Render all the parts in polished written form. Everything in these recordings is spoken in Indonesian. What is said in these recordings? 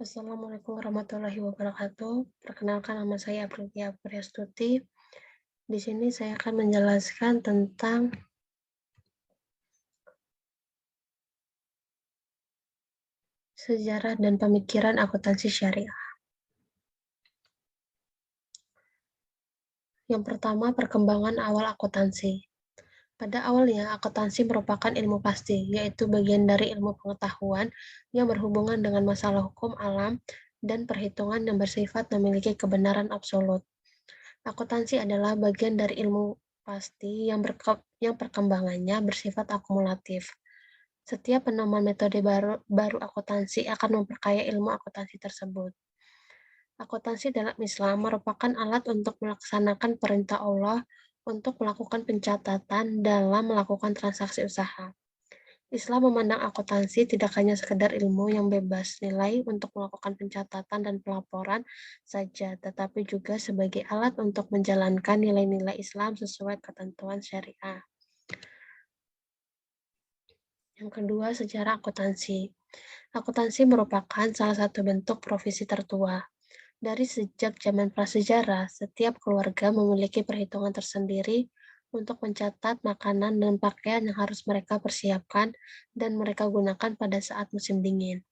Assalamualaikum warahmatullahi wabarakatuh. Perkenalkan nama saya Aprilia Priastuti. Di sini saya akan menjelaskan tentang sejarah dan pemikiran akuntansi syariah. Yang pertama, perkembangan awal akuntansi. Pada awalnya, akuntansi merupakan ilmu pasti, yaitu bagian dari ilmu pengetahuan yang berhubungan dengan masalah hukum alam dan perhitungan yang bersifat memiliki kebenaran absolut. Akuntansi adalah bagian dari ilmu pasti yang perkembangannya bersifat akumulatif. Setiap penemuan metode baru akuntansi akan memperkaya ilmu akuntansi tersebut. Akuntansi dalam Islam merupakan alat untuk melaksanakan perintah Allah untuk melakukan pencatatan dalam melakukan transaksi usaha. Islam memandang akuntansi tidak hanya sekedar ilmu yang bebas nilai untuk melakukan pencatatan dan pelaporan saja, tetapi juga sebagai alat untuk menjalankan nilai-nilai Islam sesuai ketentuan syariah. Yang kedua, sejarah akuntansi. Akuntansi merupakan salah satu bentuk profesi tertua. Dari sejak zaman prasejarah, setiap keluarga memiliki perhitungan tersendiri untuk mencatat makanan dan pakaian yang harus mereka persiapkan dan mereka gunakan pada saat musim dingin.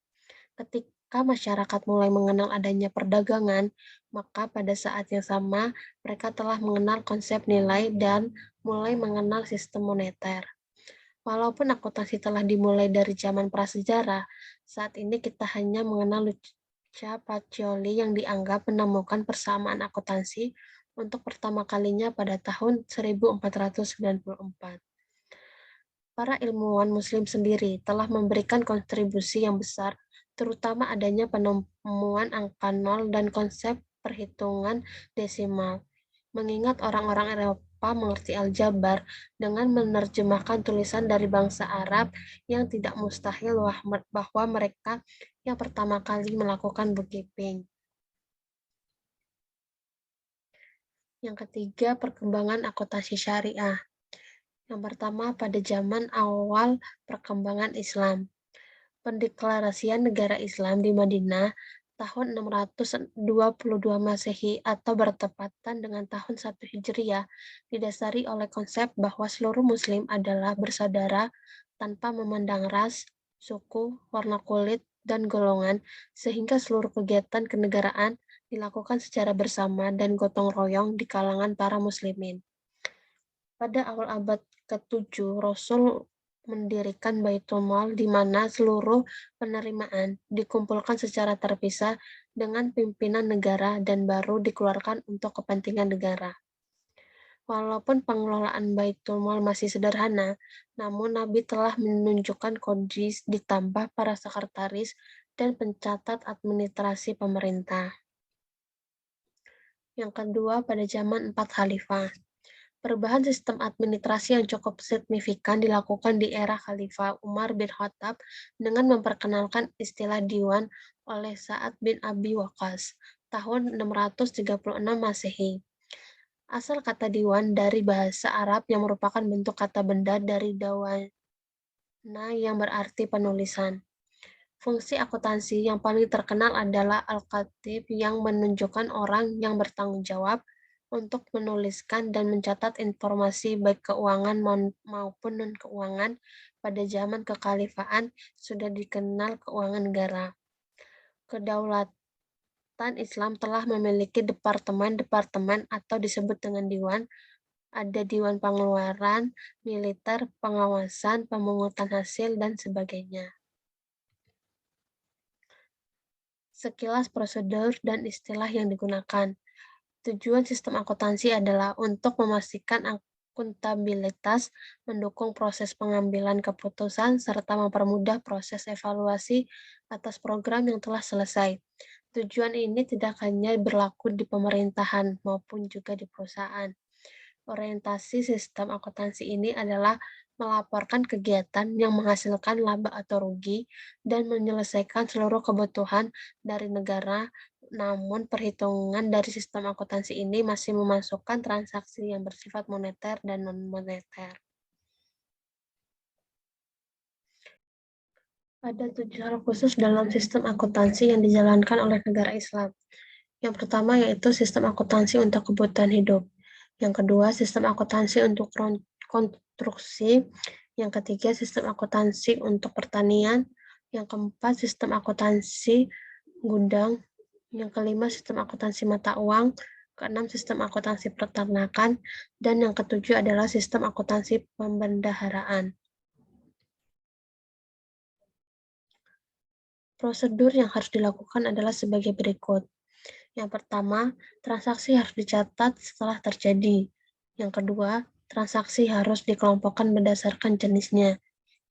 Ketika masyarakat mulai mengenal adanya perdagangan, maka pada saat yang sama mereka telah mengenal konsep nilai dan mulai mengenal sistem moneter. Walaupun akuntansi telah dimulai dari zaman prasejarah, saat ini kita hanya mengenal Luca Pacioli yang dianggap menemukan persamaan akuntansi untuk pertama kalinya pada tahun 1494. Para ilmuwan Muslim sendiri telah memberikan kontribusi yang besar, terutama adanya penemuan angka nol dan konsep perhitungan desimal. Mengingat orang-orang Eropa mengerti aljabar dengan menerjemahkan tulisan dari bangsa Arab yang tidak mustahil bahwa mereka yang pertama kali melakukan bookkeeping. Yang ketiga, perkembangan akuntansi syariah. Yang pertama, pada zaman awal perkembangan Islam. Pendeklarasian negara Islam di Madinah tahun 622 Masehi atau bertepatan dengan tahun 1 Hijriah didasari oleh konsep bahwa seluruh muslim adalah bersaudara tanpa memandang ras, suku, warna kulit, dan golongan, sehingga seluruh kegiatan kenegaraan dilakukan secara bersama dan gotong royong di kalangan para muslimin. Pada awal abad ke-7, Rasul mendirikan Baitul Mal di mana seluruh penerimaan dikumpulkan secara terpisah dengan pimpinan negara dan baru dikeluarkan untuk kepentingan negara. Walaupun pengelolaan Baitul Mal masih sederhana, namun Nabi telah menunjukkan kodis ditambah para sekretaris dan pencatat administrasi pemerintah. Yang kedua, pada zaman 4 khalifah. Perubahan sistem administrasi yang cukup signifikan dilakukan di era Khalifah Umar bin Khattab dengan memperkenalkan istilah diwan oleh Sa'ad bin Abi Waqqas tahun 636 Masehi. Asal kata diwan dari bahasa Arab yang merupakan bentuk kata benda dari dawana yang berarti penulisan. Fungsi akuntansi yang paling terkenal adalah al-khatib yang menunjukkan orang yang bertanggung jawab untuk menuliskan dan mencatat informasi baik keuangan maupun non-keuangan. Pada zaman kekhalifahan sudah dikenal keuangan negara. Kedaulatan Islam telah memiliki departemen-departemen atau disebut dengan diwan. Ada diwan pengeluaran, militer, pengawasan, pemungutan hasil, dan sebagainya. Sekilas prosedur dan istilah yang digunakan. Tujuan sistem akuntansi adalah untuk memastikan akuntabilitas, mendukung proses pengambilan keputusan, serta mempermudah proses evaluasi atas program yang telah selesai. Tujuan ini tidak hanya berlaku di pemerintahan maupun juga di perusahaan. Orientasi sistem akuntansi ini adalah melaporkan kegiatan yang menghasilkan laba atau rugi dan menyelesaikan seluruh kebutuhan dari negara. Namun, perhitungan dari sistem akuntansi ini masih memasukkan transaksi yang bersifat moneter dan non-moneter. Ada 7 hal khusus dalam sistem akuntansi yang dijalankan oleh negara Islam. Yang pertama yaitu sistem akuntansi untuk kebutuhan hidup. Yang kedua, sistem akuntansi untuk konstruksi. Yang ketiga, sistem akuntansi untuk pertanian. Yang keempat, sistem akuntansi gudang. Yang kelima, sistem akuntansi mata uang. Keenam, sistem akuntansi peternakan. Dan yang ketujuh adalah sistem akuntansi pembendaharaan. Prosedur yang harus dilakukan adalah sebagai berikut. Yang pertama, transaksi harus dicatat setelah terjadi. Yang kedua, transaksi harus dikelompokkan berdasarkan jenisnya.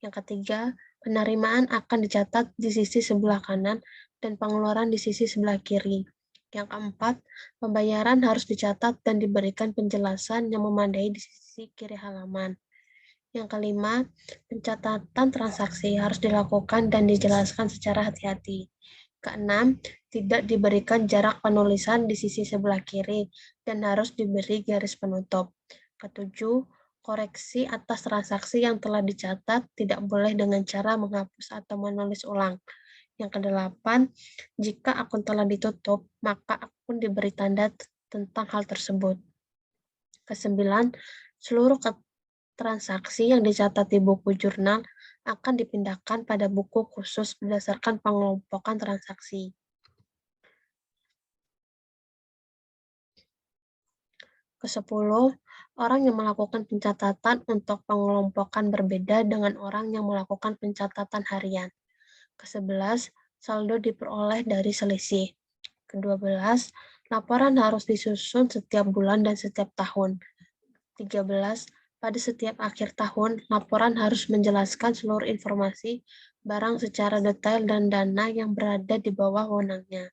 Yang ketiga, penerimaan akan dicatat di sisi sebelah kanan dan pengeluaran di sisi sebelah kiri. Yang keempat, pembayaran harus dicatat dan diberikan penjelasan yang memadai di sisi kiri halaman. Yang kelima, pencatatan transaksi harus dilakukan dan dijelaskan secara hati-hati. Keenam, tidak diberikan jarak penulisan di sisi sebelah kiri dan harus diberi garis penutup. Ketujuh, koreksi atas transaksi yang telah dicatat tidak boleh dengan cara menghapus atau menulis ulang. Yang kedelapan, jika akun telah ditutup, maka akun diberi tanda tentang hal tersebut. Kesembilan, seluruh transaksi yang dicatat di buku jurnal akan dipindahkan pada buku khusus berdasarkan pengelompokan transaksi. Kesepuluh, orang yang melakukan pencatatan untuk pengelompokan berbeda dengan orang yang melakukan pencatatan harian. Kesebelas, saldo diperoleh dari selisih. Kedua belas, laporan harus disusun setiap bulan dan setiap tahun. 13, pada setiap akhir tahun, laporan harus menjelaskan seluruh informasi barang secara detail dan dana yang berada di bawah wewenangnya.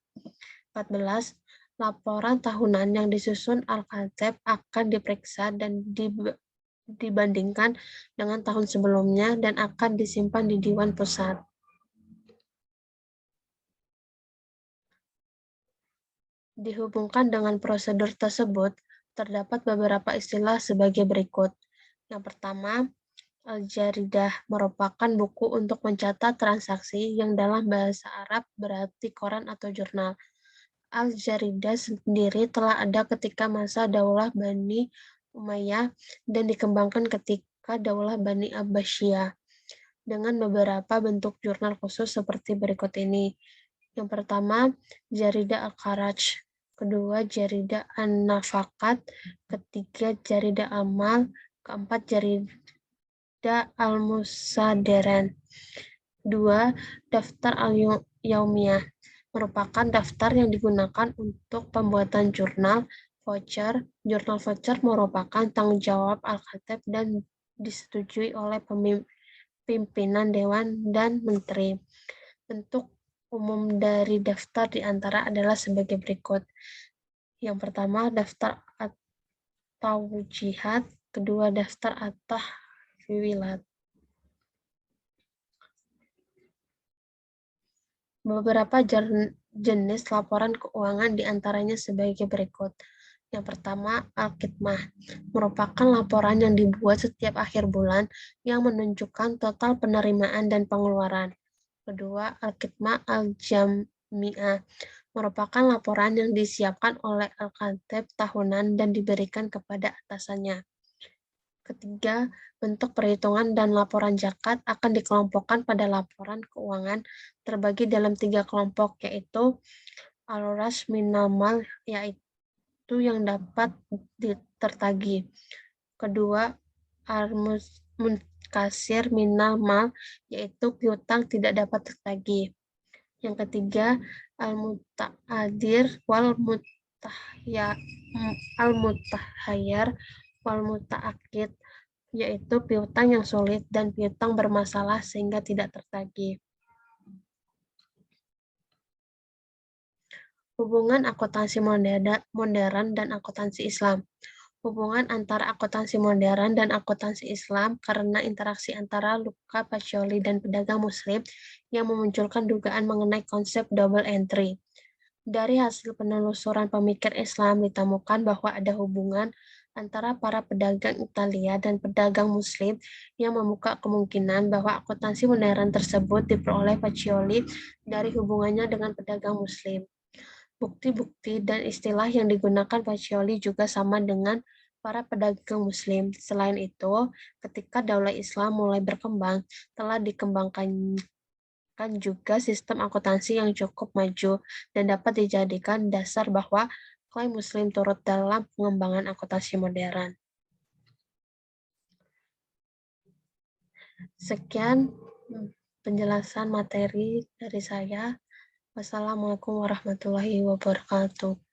14, laporan tahunan yang disusun Al-Khatib akan diperiksa dan dibandingkan dengan tahun sebelumnya dan akan disimpan di Dewan Pusat. Dihubungkan dengan prosedur tersebut, terdapat beberapa istilah sebagai berikut. Yang pertama, Al-Jaridah merupakan buku untuk mencatat transaksi yang dalam bahasa Arab berarti koran atau jurnal. Al-Jaridah sendiri telah ada ketika masa Daulah Bani Umayyah dan dikembangkan ketika Daulah Bani Abbasiyah dengan beberapa bentuk jurnal khusus seperti berikut ini. Yang pertama, Jaridah Al-Kharaj. Kedua, Jaridah An-Nafakat. Ketiga, Jaridah Amal. Keempat, Jaridah Al-Musaddaran. Dua, Daftar Al-Yaumiyah merupakan daftar yang digunakan untuk pembuatan jurnal voucher. Jurnal voucher merupakan tanggung jawab Al-Khatib dan disetujui oleh pimpinan Dewan dan Menteri. Bentuk umum dari daftar di antara adalah sebagai berikut. Yang pertama, daftar at-tawjihat. Kedua, daftar at-tahwilat. Beberapa jenis laporan keuangan diantaranya sebagai berikut. Yang pertama, Al-Khidmah merupakan laporan yang dibuat setiap akhir bulan yang menunjukkan total penerimaan dan pengeluaran. Kedua, Al-Khidmah Al-Jami'ah merupakan laporan yang disiapkan oleh Al-Khatib tahunan dan diberikan kepada atasannya. Ketiga, bentuk perhitungan dan laporan zakat akan dikelompokkan pada laporan keuangan terbagi dalam 3 kelompok, yaitu al-ras minal mal, yaitu yang dapat tertagih. Kedua, al-munkasir minal mal, yaitu piutang tidak dapat tertagih. Yang ketiga, al-muta'adir wal al-mutahayyar wal muta'akid, yaitu piutang yang sulit dan piutang bermasalah sehingga tidak tertagih. Hubungan akuntansi modern dan akuntansi Islam. Hubungan antara akuntansi modern dan akuntansi Islam karena interaksi antara Luca Pacioli dan pedagang muslim yang memunculkan dugaan mengenai konsep double entry. Dari hasil penelusuran pemikir Islam ditemukan bahwa ada hubungan antara para pedagang Italia dan pedagang Muslim yang membuka kemungkinan bahwa akuntansi modern tersebut diperoleh Pacioli dari hubungannya dengan pedagang Muslim. Bukti-bukti dan istilah yang digunakan Pacioli juga sama dengan para pedagang Muslim. Selain itu, ketika Daulah Islam mulai berkembang, telah dikembangkan juga sistem akuntansi yang cukup maju dan dapat dijadikan dasar bahwa klaim Muslim turut dalam pengembangan akuntansi modern. Sekian penjelasan materi dari saya. Wassalamualaikum warahmatullahi wabarakatuh.